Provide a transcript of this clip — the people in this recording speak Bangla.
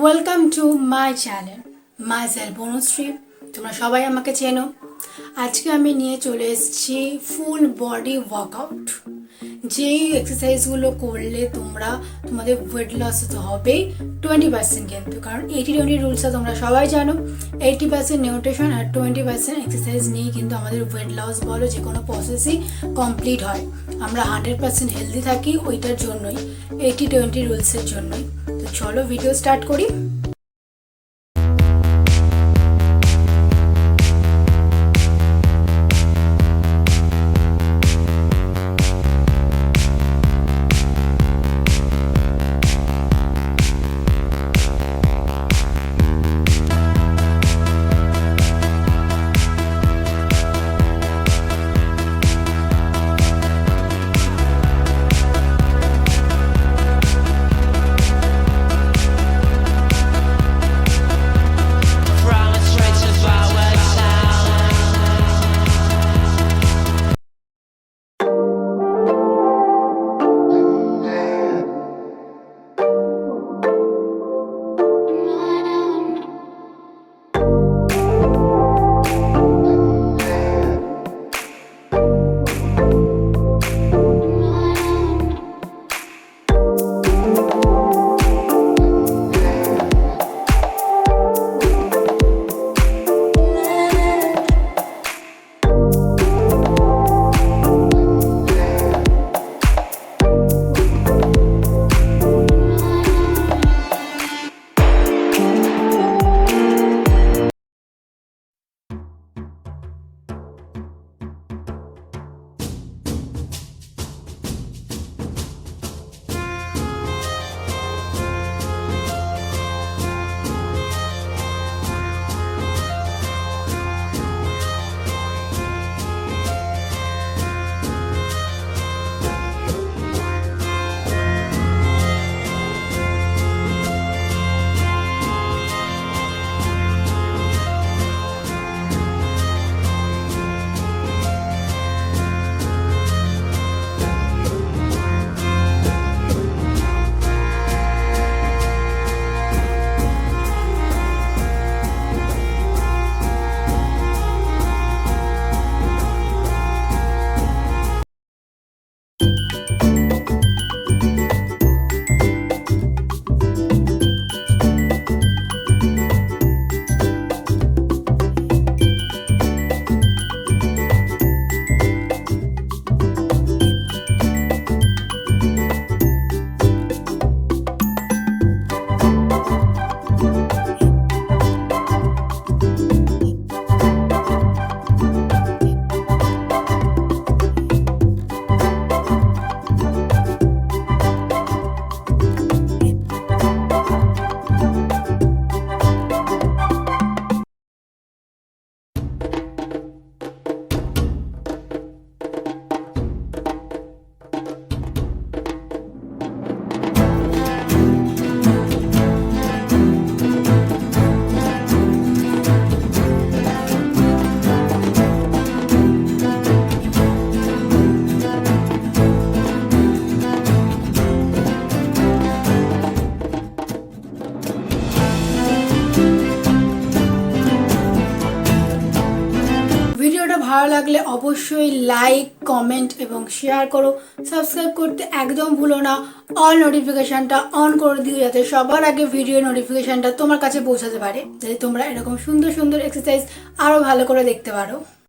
Welcome to my channel my self Anushree. তোমরা সবাই আমাকে চেনো। আজকে আমি নিয়ে চলে এসেছি ফুল বডি ওয়ার্কআউট। যেই এক্সারসাইজগুলো করলে তোমাদের ওয়েট লস তো হবেই 20%, কিন্তু কারণ 80-20 রুলসটা তোমরা সবাই জানো। 80% নিউট্রিশন আর 20% এক্সারসাইজ নিয়েই কিন্তু আমাদের ওয়েট লস বলো যে কোনো প্রসেসই কমপ্লিট হয়। আমরা 100% হেলদি থাকি ওইটার জন্যই, 80-20 রুলসের জন্যই। তো চলো ভিডিও স্টার্ট করি। ভিডিওটা ভালো লাগলে অবশ্যই লাইক, কমেন্ট এবং শেয়ার করো। সাবস্ক্রাইব করতে একদম ভুলো না। অল নোটিফিকেশানটা অন করে দিও যাতে সবার আগে ভিডিও নোটিফিকেশানটা তোমার কাছে পৌঁছাতে পারে, যাতে তোমরা এরকম সুন্দর সুন্দর এক্সারসাইজ আরও ভালো করে দেখতে পারো।